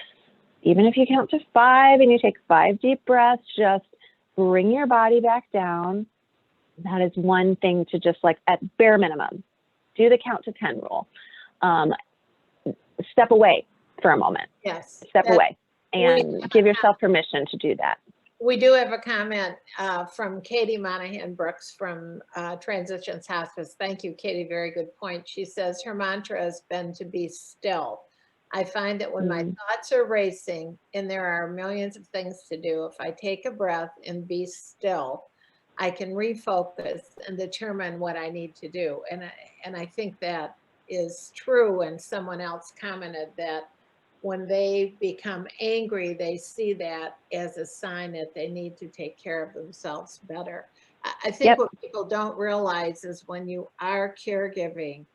Even if you count to 5 and you take 5 deep breaths, just bring your body back down. That is one thing to just like at bare minimum, do the count to 10 rule. step away for a moment. Yes. Step away we and have give a yourself permission to do that. We do have a comment from Katie Monahan Brooks from Transitions Hospice. Thank you, Katie. Very good point. She says her mantra has been to be still. I find that when my thoughts are racing and there are millions of things to do, if I take a breath and be still, I can refocus and determine what I need to do. And I think that is true. And someone else commented that when they become angry, they see that as a sign that they need to take care of themselves better. I think what people don't realize is when you are caregiving,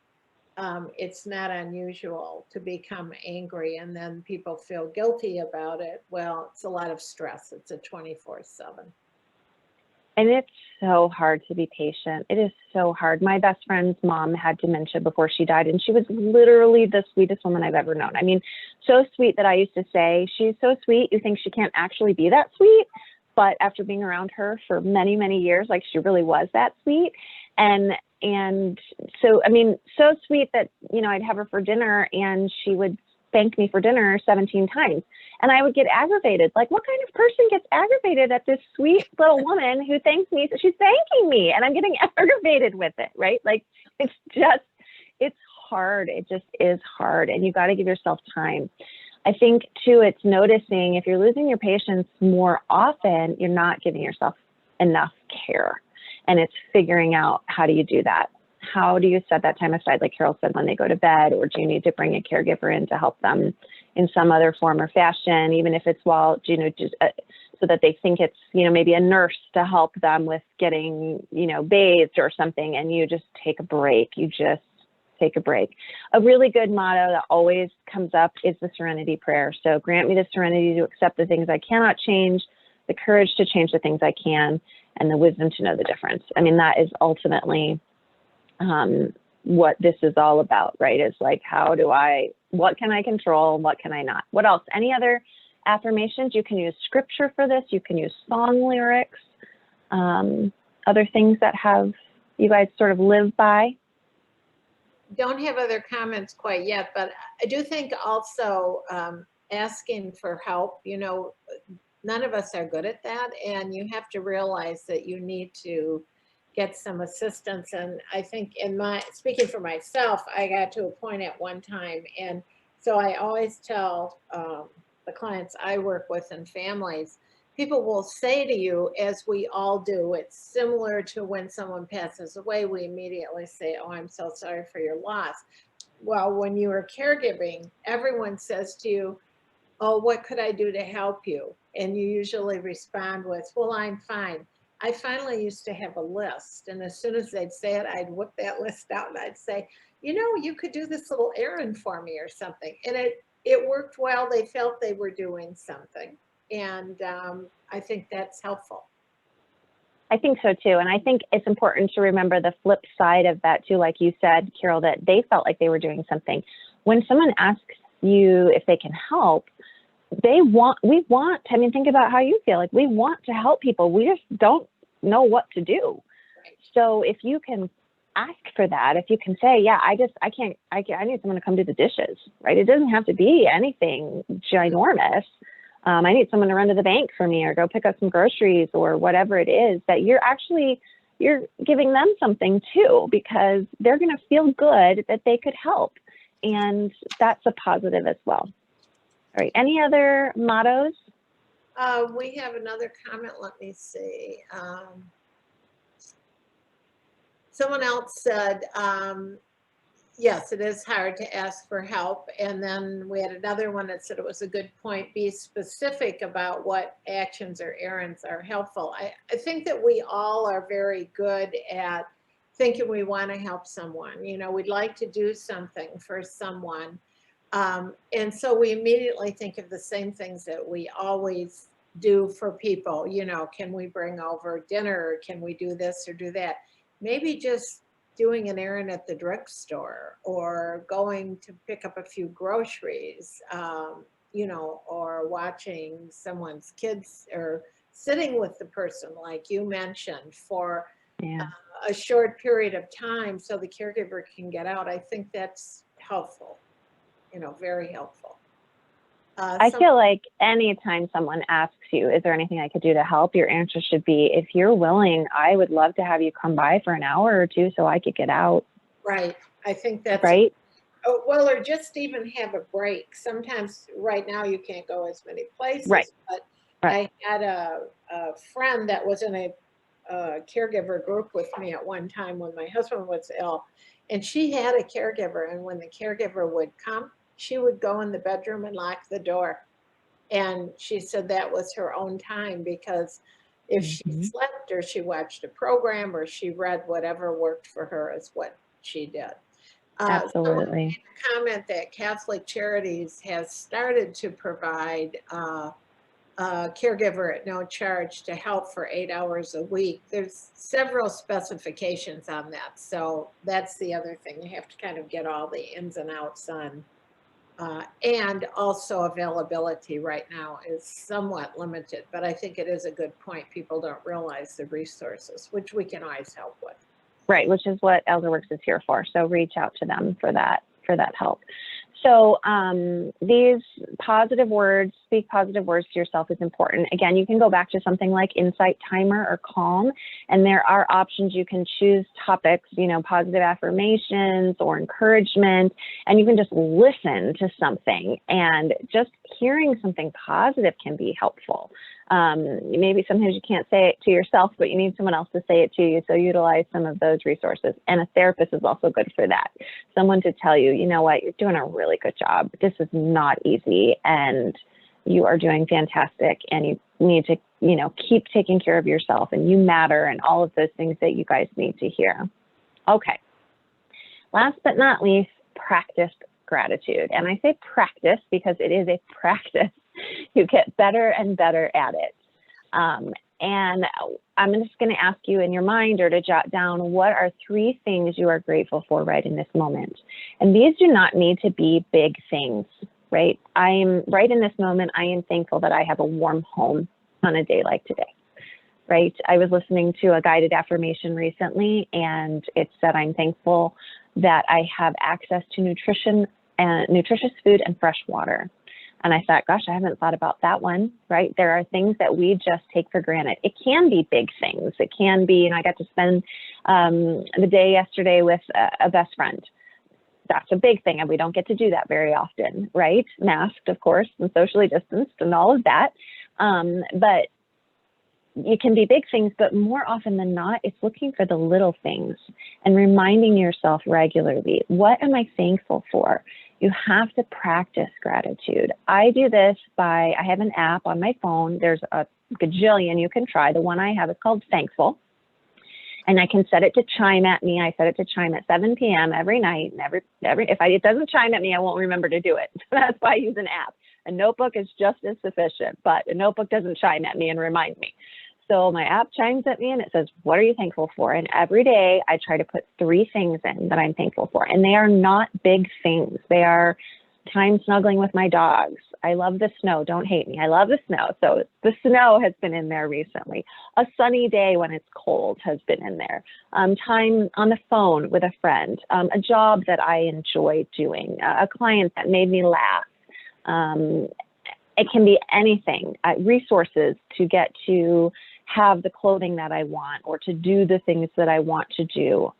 it's not unusual to become angry and then people feel guilty about it. Well, it's a lot of stress. It's a 24/7. And it's so hard to be patient. It is so hard. My best friend's mom had dementia before she died, and she was literally the sweetest woman I've ever known. I mean, so sweet that I used to say, she's so sweet, you think she can't actually be that sweet. But after being around her for many, many years, like she really was that sweet. And so, I mean, so sweet that, you know, I'd have her for dinner and she would thank me for dinner 17 times. And I would get aggravated. Like, what kind of person gets aggravated at this sweet little woman who thanks me? So she's thanking me and I'm getting aggravated with it, right? Like, it's hard. It just is hard. And you got to give yourself time. I think too, it's noticing if you're losing your patience more often, you're not giving yourself enough care. And it's figuring out, how do you do that? How do you set that time aside, like Carol said, when they go to bed, or do you need to bring a caregiver in to help them in some other form or fashion, even if it's while, you know, just so that they think it's, you know, maybe a nurse to help them with getting, you know, bathed or something, and you just take a break. You just take a break. A really good motto that always comes up is the serenity prayer. So grant me the serenity to accept the things I cannot change, the courage to change the things I can, and the wisdom to know the difference. I mean, that is ultimately what this is all about, right? Is like, what can I control? What can I not? What else? Any other affirmations? You can use scripture for this. You can use song lyrics, other things that have you guys sort of live by. Don't have other comments quite yet, but I do think also asking for help, you know, none of us are good at that. And you have to realize that you need to get some assistance. And I think speaking for myself, I got to a point at one time. And so I always tell the clients I work with and families, people will say to you, as we all do, it's similar to when someone passes away, we immediately say, oh, I'm so sorry for your loss. Well, when you are caregiving, everyone says to you, oh, what could I do to help you? And you usually respond with, well, I'm fine. I finally used to have a list. And as soon as they'd say it, I'd whip that list out and I'd say, you know, you could do this little errand for me or something. And it worked well. They felt they were doing something. And I think that's helpful. I think so too. And I think it's important to remember the flip side of that too. Like you said, Carol, that they felt like they were doing something. When someone asks you if they can help, we want, I mean, think about how you feel. Like, we want to help people. We just don't know what to do. Right. So if you can ask for that, if you can say, yeah, I need someone to come do the dishes, right? It doesn't have to be anything ginormous. I need someone to run to the bank for me or go pick up some groceries or whatever it is, that you're giving them something too, because they're going to feel good that they could help. And that's a positive as well. All right. Any other mottos? We have another comment. Let me see. Someone else said, yes, it is hard to ask for help. And then we had another one that said it was a good point. Be specific about what actions or errands are helpful. I think that we all are very good at thinking we want to help someone. You know, we'd like to do something for someone. And so we immediately think of the same things that we always do for people. You know, can we bring over dinner? Can we do this or do that? Maybe just doing an errand at the drugstore or going to pick up a few groceries, you know, or watching someone's kids or sitting with the person like you mentioned for a short period of time so the caregiver can get out. I think that's helpful. very helpful. I feel like anytime someone asks you, is there anything I could do to help? Your answer should be, if you're willing, I would love to have you come by for an hour or two so I could get out. Right. I think that's right. Oh, well, or just even have a break. Sometimes right now you can't go as many places, Right. but Right. I had a friend that was in a caregiver group with me at one time when my husband was ill, and she had a caregiver, and when the caregiver would come, she would go in the bedroom and lock the door. And she said that was her own time, because if she slept or she watched a program or she read, whatever worked for her is what she did. Someone Absolutely. made a comment that Catholic Charities has started to provide a caregiver at no charge to help for 8 hours a week. There's several specifications on that. So that's the other thing. You have to kind of get all the ins and outs on. And also availability right now is somewhat limited, but I think it is a good point. People don't realize the resources, which we can always help with. Right, which is what ElderWorks is here for. So reach out to them for that help. So these positive words, speak positive words to yourself is important. Again, you can go back to something like Insight Timer or Calm, and there are options. You can choose topics, positive affirmations or encouragement, and you can just listen to something, and just hearing something positive can be helpful. Maybe sometimes you can't say it to yourself, but you need someone else to say it to you. So utilize some of those resources. And a therapist is also good for that. Someone to tell you, you know what, you're doing a really good job. This is not easy, and you are doing fantastic, and you need to, keep taking care of yourself, and you matter, and all of those things that you guys need to hear. Okay. Last but not least, practice gratitude. And I say practice because it is a practice. You get better and better at it. And I'm just going to ask you in your mind or to jot down, what are 3 things you are grateful for right in this moment? And these do not need to be big things, right? I'm right in this moment. I am thankful that I have a warm home on a day like today, right? I was listening to a guided affirmation recently, and it said, I'm thankful that I have access to nutritious food and fresh water. And I thought, gosh, I haven't thought about that one, right? There are things that we just take for granted. It can be big things. It can be, I got to spend the day yesterday with a best friend. That's a big thing, and we don't get to do that very often, right? Masked, of course, and socially distanced and all of that. But it can be big things, but more often than not, it's looking for the little things and reminding yourself regularly, what am I thankful for? You have to practice gratitude. I do this I have an app on my phone. There's a gajillion you can try. The one I have is called Thankful. And I can set it to chime at me. I set it to chime at 7 p.m. every night. And it doesn't chime at me, I won't remember to do it. That's why I use an app. A notebook is just as sufficient, but a notebook doesn't chime at me and remind me. So my app chimes at me and it says, what are you thankful for? And every day I try to put 3 things in that I'm thankful for. And they are not big things. They are time snuggling with my dogs. I love the snow. Don't hate me. I love the snow. So the snow has been in there recently. A sunny day when it's cold has been in there. Time on the phone with a friend. A job that I enjoy doing. A client that made me laugh. It can be anything. Resources to get to have the clothing that I want, or to do the things that I want to do.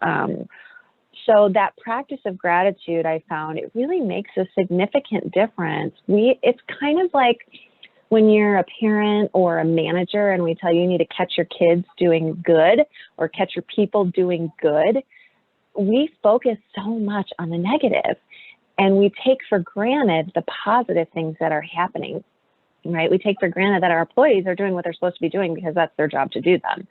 So that practice of gratitude, I found, it really makes a significant difference. It's kind of like when you're a parent or a manager and we tell you need to catch your kids doing good or catch your people doing good. We focus so much on the negative, and we take for granted the positive things that are happening, right? We take for granted that our employees are doing what they're supposed to be doing because that's their job to do them.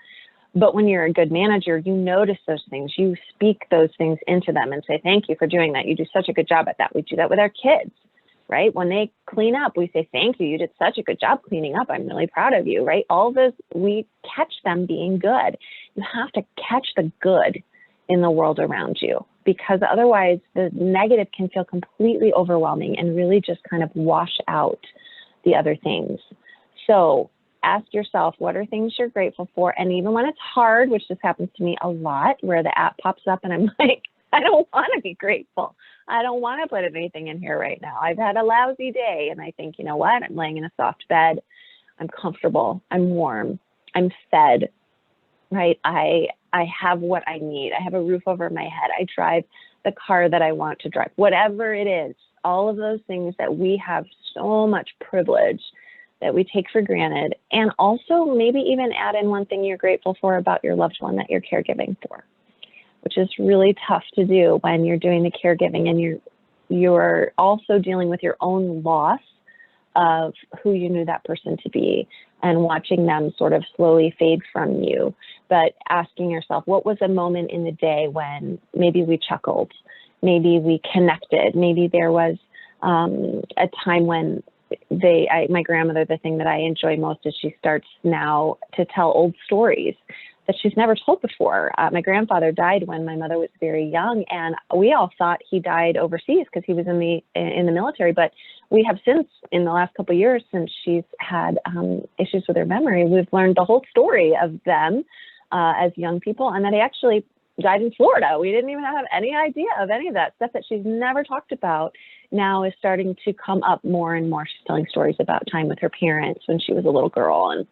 But when you're a good manager, you notice those things. You speak those things into them and say, thank you for doing that. You do such a good job at that. We do that with our kids, right? When they clean up, we say, thank you. You did such a good job cleaning up. I'm really proud of you, right? All those, we catch them being good. You have to catch the good in the world around you, because otherwise the negative can feel completely overwhelming and really just kind of wash out the other things. So ask yourself, what are things you're grateful for? And even when it's hard, which just happens to me a lot, where the app pops up and I'm like, I don't want to be grateful. I don't want to put anything in here right now. I've had a lousy day. And I think, you know what? I'm laying in a soft bed. I'm comfortable. I'm warm. I'm fed, right? I have what I need. I have a roof over my head. I drive the car that I want to drive, whatever it is, all of those things that we have so much privilege that we take for granted. And also maybe even add in one thing you're grateful for about your loved one that you're caregiving for, which is really tough to do when you're doing the caregiving and you're also dealing with your own loss of who you knew that person to be and watching them sort of slowly fade from you, but asking yourself, what was a moment in the day when maybe we chuckled, maybe we connected, maybe there was a time when my grandmother, the thing that I enjoy most is she starts now to tell old stories that she's never told before. My grandfather died when my mother was very young, and we all thought he died overseas because he was in the military. But we have since, in the last couple of years, since she's had issues with her memory, we've learned the whole story of them as young people, and that he actually died in Florida. We didn't even have any idea of any of that stuff that she's never talked about. Now is starting to come up more and more. She's telling stories about time with her parents when she was a little girl, and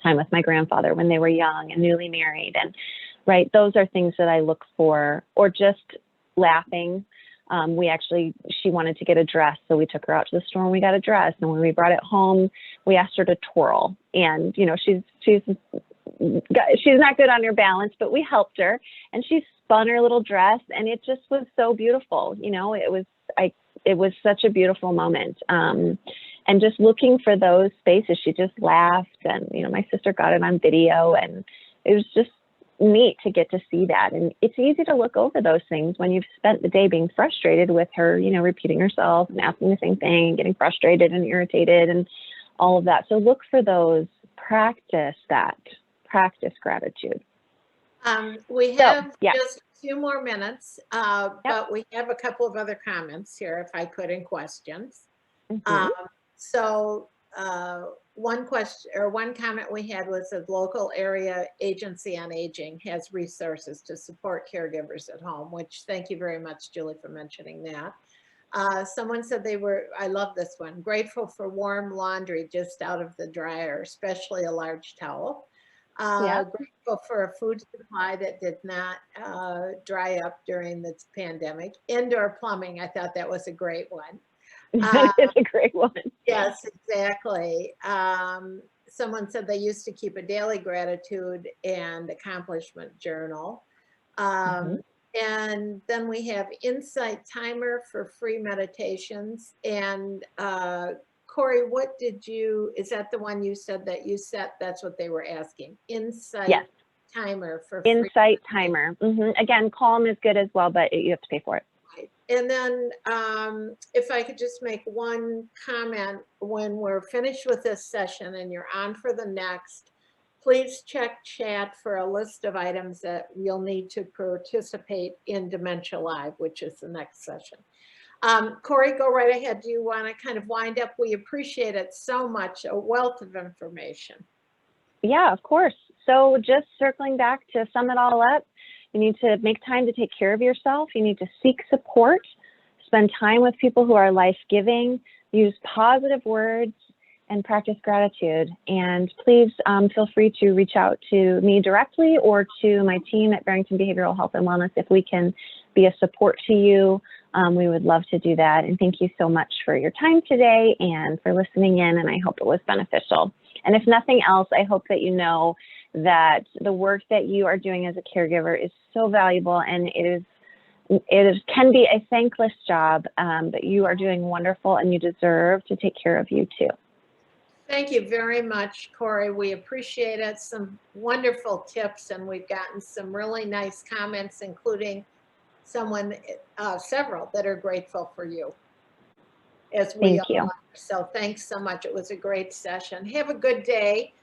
time with my grandfather when they were young and newly married. And right, those are things that I look for, or just laughing. She wanted to get a dress, so we took her out to the store and we got a dress. And when we brought it home, we asked her to twirl. And you know, she's not good on her balance, but we helped her, and she spun her little dress, and it just was so beautiful. You know, it was such a beautiful moment. And just looking for those spaces, she just laughed, and, you know, my sister got it on video, and it was just neat to get to see that. And it's easy to look over those things when you've spent the day being frustrated with her, you know, repeating herself and asking the same thing and getting frustrated and irritated and all of that. So look for those, practice gratitude. We have yeah. just a few more minutes, but we have a couple of other comments here, if I could, and questions. Mm-hmm. So one question or one comment we had was the local area agency on aging has resources to support caregivers at home, which thank you very much, Julie, for mentioning that. Someone said I love this one, grateful for warm laundry just out of the dryer, especially a large towel. Grateful for a food supply that did not dry up during this pandemic. Indoor plumbing, I thought that was a great one. It's a great one. Yes, exactly. Someone said they used to keep a daily gratitude and accomplishment journal. And then we have insight timer for free meditations. And Cori, is that the one you said that you set? That's what they were asking. Insight timer for free. Insight timer. Again, Calm is good as well, but you have to pay for it. And then if I could just make one comment, when we're finished with this session and you're on for the next, please check chat for a list of items that you'll need to participate in Dementia Live, which is the next session. Cori, go right ahead. Do you want to kind of wind up? We appreciate it so much, a wealth of information. Yeah, of course. So just circling back to sum it all up, you need to make time to take care of yourself. You need to seek support, spend time with people who are life-giving, use positive words, and practice gratitude. And please feel free to reach out to me directly or to my team at Barrington Behavioral Health and Wellness if we can be a support to you. We would love to do that. And thank you so much for your time today and for listening in, and I hope it was beneficial. And if nothing else, I hope that you know that the work that you are doing as a caregiver is so valuable, and it can be a thankless job, but you are doing wonderful, and you deserve to take care of you too. Thank you very much, Cori. We appreciate it. Some wonderful tips, and we've gotten some really nice comments, including several that are grateful for you. As we Thank you. So thanks so much. It was a great session. Have a good day.